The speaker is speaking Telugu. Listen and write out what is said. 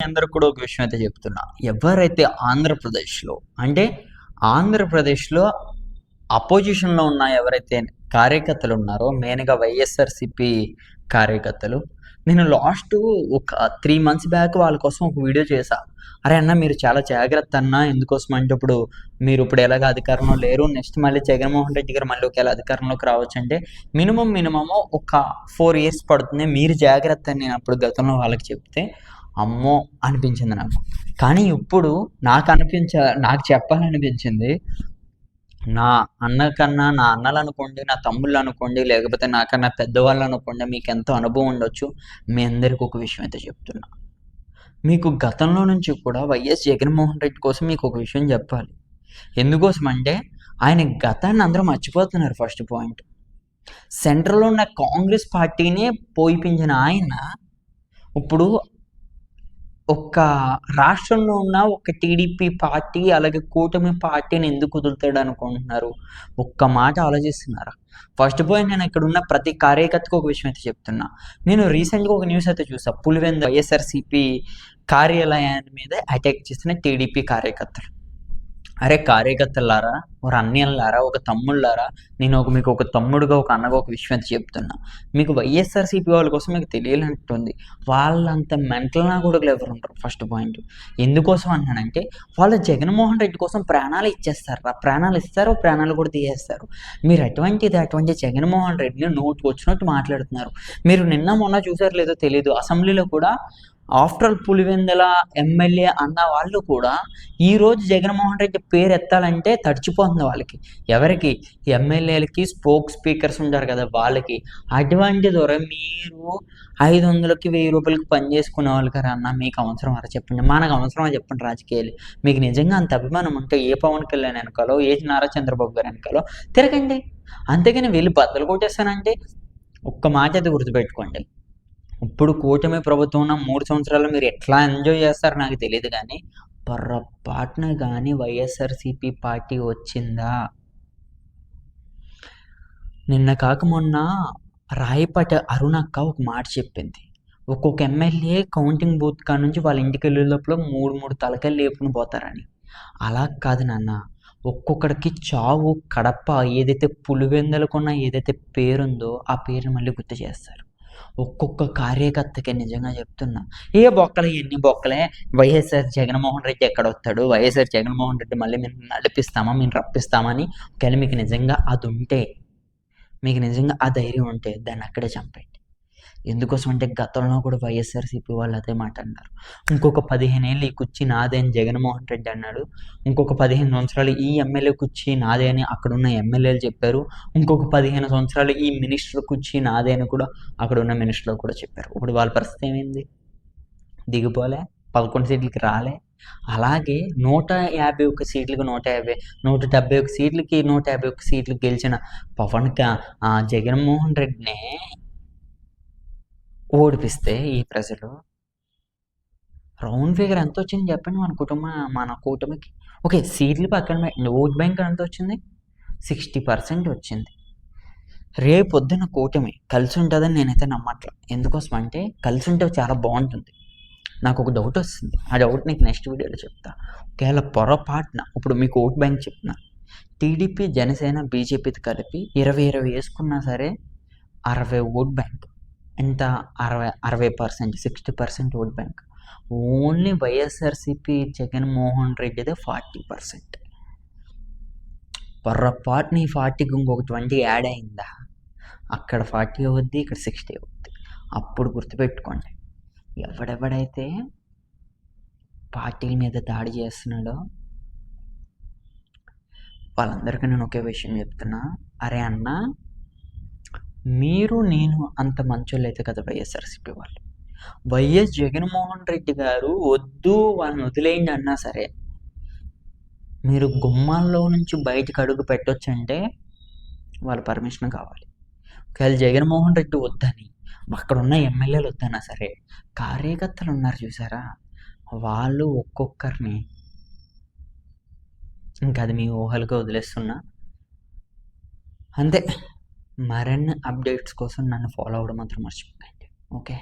అందరికి కూడా ఒక విషయం అయితే చెప్తున్నా. ఎవరైతే ఆంధ్రప్రదేశ్‌లో అంటే ఆంధ్రప్రదేశ్‌లో అపోజిషన్‌లో ఉన్న ఎవరైతే కార్యకర్తలు ఉన్నారో మెయిన్‌గా వైఎస్ఆర్‌సీపీ కార్యకర్తలు. నేను లాస్ట్ ఒక 3 మంత్స్ బ్యాక్ వాళ్ళ కోసం ఒక వీడియో చేశా. అరే అన్న మీరు చాలా జాగ్రత్త అన్న. ఎందుకోసం అంటే మీరు ఇప్పుడు ఎలాగ అధికారంలో లేరు. నెక్స్ట్ మళ్ళీ జగన్మోహన్ రెడ్డి గారు మళ్ళీ ఒకవేళ అధికారంలోకి రావచ్చంటే మినిమమ్ ఒక 4 ఇయర్స్ పడుతుంది. మీరు జాగ్రత్త అని నేను అప్పుడు గతంలో వాళ్ళకి చెప్తే అమ్మో అనిపించింది నాకు. కానీ ఇప్పుడు నాకు చెప్పాలనిపించింది. నా అన్న కన్నా నా అన్నలు అనుకోండి, నా తమ్ముళ్ళు అనుకోండి, లేకపోతే నాకన్నా పెద్దవాళ్ళు అనుకోండి, మీకు ఎంతో అనుభవం ఉండొచ్చు. మీ అందరికి ఒక విషయం అయితే చెప్తున్నా. మీకు గతంలో నుంచి కూడా వైఎస్ జగన్మోహన్ రెడ్డి కోసం మీకు ఒక విషయం చెప్పాలి. ఎందుకోసం అంటే ఆయన గతాన్ని అందరూ మర్చిపోతున్నారు. ఫస్ట్ పాయింట్, సెంట్రల్లో ఉన్న కాంగ్రెస్ పార్టీనే పోయిపించిన ఆయన ఇప్పుడు ఒక్క రాష్ట్రంలో ఉన్న ఒక టీడీపీ పార్టీ అలాగే కూటమి పార్టీని ఎందుకు వదులుతాడు అనుకుంటున్నారు? ఒక్క మాట ఆలోచిస్తున్నారా? ఫస్ట్ పాయింట్, నేను ఇక్కడ ఉన్న ప్రతి కార్యకర్తకు ఒక విషయం అయితే చెప్తున్నా. నేను రీసెంట్గా ఒక న్యూస్ అయితే చూసా. పులివెందు వైఎస్ఆర్సీపీ కార్యాలయాన్ని మీద అటాక్ చేసిన టీడీపీ కార్యకర్తలు. అరే కార్యకర్తలారా, ఒక అన్నయ్యలారా, ఒక తమ్ముళ్ళారా, నేను మీకు ఒక తమ్ముడుగా ఒక అన్నగా ఒక విషయం అయితే చెప్తున్నా. మీకు వైఎస్ఆర్సీపీ వాళ్ళ కోసం మీకు తెలియాలంటుంది. వాళ్ళంత మెంటల్నా కూడా ఎవరు ఉంటారు. ఫస్ట్ పాయింట్ ఎందుకోసం అన్నానంటే, వాళ్ళు జగన్మోహన్ రెడ్డి కోసం ప్రాణాలు ఇచ్చేస్తారు. ప్రాణాలు ఇస్తారు, ప్రాణాలు కూడా తీసేస్తారు. మీరు అటువంటి జగన్మోహన్ రెడ్డిని నోటుకు వచ్చినట్టు మాట్లాడుతున్నారు. మీరు నిన్న మొన్న చూసారు లేదో తెలియదు, అసెంబ్లీలో కూడా ఆఫ్టర్ ఆల్ పులివెందుల ఎమ్మెల్యే అన్న వాళ్ళు కూడా ఈరోజు జగన్మోహన్ రెడ్డి పేరు ఎత్తాలంటే తడిచిపోతుంది వాళ్ళకి. ఎవరికి? ఎమ్మెల్యేలకి స్పోక్ స్పీకర్స్ ఉంటారు కదా వాళ్ళకి. అటువంటి ద్వారా మీరు 500కి 1000 రూపాయలకి పని చేసుకునే వాళ్ళు కదా అన్న, మీకు అవసరం అలా చెప్పండి. మనకు అవసరమా చెప్పండి రాజకీయాలు? మీకు నిజంగా అంత అభిమానం ఉంటే ఏ పవన్ కళ్యాణ్ వెనకాలో, ఏ నారా చంద్రబాబు గారు వెనకాలో తిరగండి. అంతేగాని వీళ్ళు బద్దలు కొట్టేస్తానంటే ఒక్క మాట అయితే గుర్తుపెట్టుకోండి. ఇప్పుడు కూటమి ప్రభుత్వం ఉన్న 3 సంవత్సరాలు మీరు ఎట్లా ఎంజాయ్ చేస్తారో నాకు తెలియదు, కానీ పొరపాటున కానీ వైఎస్ఆర్సీపీ పార్టీ వచ్చిందా? నిన్న కాక మొన్న రాయపాటి అరుణక్క ఒక మాట చెప్పింది. ఒక్కొక్క ఎమ్మెల్యే కౌంటింగ్ బూత్ కాడ నుంచి వాళ్ళ ఇంటికి వెళ్ళే లోపల 3 తలకాయలు లేపుకుని పోతారని. అలా కాదు నాన్న, ఒక్కొక్కడికి చావు కడప ఏదైతే పులివెందులకున్న ఏదైతే పేరుందో ఆ పేరుని మళ్ళీ గుర్తు చేస్తారు. ఒక్కొక్క కార్యకర్తకి నిజంగా చెప్తున్నా, ఏ బొక్కలు ఎన్ని బొక్కలే. వైఎస్ఆర్ జగన్మోహన్ రెడ్డి ఎక్కడ వస్తాడు? వైఎస్ఆర్ జగన్మోహన్ రెడ్డి మళ్ళీ మేము నడిపిస్తామా, మేము రప్పిస్తామని ఒకవేళ మీకు నిజంగా అది ఉంటే, మీకు నిజంగా ఆ ధైర్యం ఉంటే దాన్ని అక్కడే చంపండి. ఎందుకోసం అంటే గతంలో కూడా వైఎస్ఆర్సీపీ వాళ్ళు అదే మాట అన్నారు. ఇంకొక 15 ఏళ్ళు ఈ కుర్చీ నాదే అని జగన్మోహన్ రెడ్డి అన్నాడు. ఇంకొక 15 సంవత్సరాలు ఈ ఎమ్మెల్యే కుర్చీ నాదే అని అక్కడున్న ఎమ్మెల్యేలు చెప్పారు. ఇంకొక 15 సంవత్సరాలు ఈ మినిస్టర్ కుర్చీ నాదే అని కూడా అక్కడున్న మినిస్టర్లు కూడా చెప్పారు. ఇప్పుడు వాళ్ళ పరిస్థితి ఏమైంది? దిగిపోలే, 11 సీట్లకి రాలే. అలాగే 151 సీట్లకు 150, 171 సీట్లకి 151 సీట్లు గెలిచిన జగన్మోహన్ రెడ్డినే ఓడిపిస్తే ఈ ప్రజలు రౌండ్ ఫిగర్ ఎంత వచ్చింది చెప్పండి మన కూటమికి? ఓకే, సీట్లు పక్కన పెట్టండి, ఓట్ బ్యాంక్ ఎంత వచ్చింది? 60% వచ్చింది. రేపొద్దున కూటమి కలిసి ఉంటుందని నేనైతే నమ్మట్లా. ఎందుకోసం అంటే కలిసి ఉంటే చాలా బాగుంటుంది. నాకు ఒక డౌట్ వస్తుంది. ఆ డౌట్ నీకు నెక్స్ట్ వీడియోలో చెప్తా. ఒకవేళ పొరపాటున ఇప్పుడు మీకు ఓట్ బ్యాంక్ చెప్తున్నా, టీడీపీ జనసేన బీజేపీతో కలిపి 20 వేసుకున్నా సరే 60 ఓట్ బ్యాంక్. ఎంత? 60%, 60% vote bank. Only YSRCP Jaganmohan రెడ్డిదే 40%. పొరపాటున ఈ 40కి ఇంకొక 20 యాడ్ అయిందా, అక్కడ 40 అవుద్ది, ఇక్కడ 60 అవుద్ది. అప్పుడు గుర్తుపెట్టుకోండి, ఎవడెవడైతే పార్టీల మీద దాడి చేస్తున్నాడో వాళ్ళందరికీ నేను ఒకే విషయం చెప్తున్నా. అరే అన్న, మీరు నేను అంత మంచోళ్ళు అయితే కదా వైఎస్ఆర్సీపీ వాళ్ళు. వైఎస్ జగన్మోహన్ రెడ్డి గారు వద్దు వాళ్ళని వదిలేయండి అన్నా సరే, మీరు గుమ్మాల్లో నుంచి బయటకు అడుగు పెట్టొచ్చంటే వాళ్ళ పర్మిషన్ కావాలి. ఒకవేళ జగన్మోహన్ రెడ్డి వద్దని అక్కడ ఉన్న ఎమ్మెల్యేలు వద్దన్నా సరే, కార్యకర్తలు ఉన్నారు చూసారా, వాళ్ళు ఒక్కొక్కరిని ఇంకా అది మీ ఊహలుగా వదిలేస్తున్నా. అంతే. మరిన్ని అప్డేట్స్ కోసం నన్ను ఫాలో అవ్వడం మాత్రం మర్చిపోకండి. ఓకే.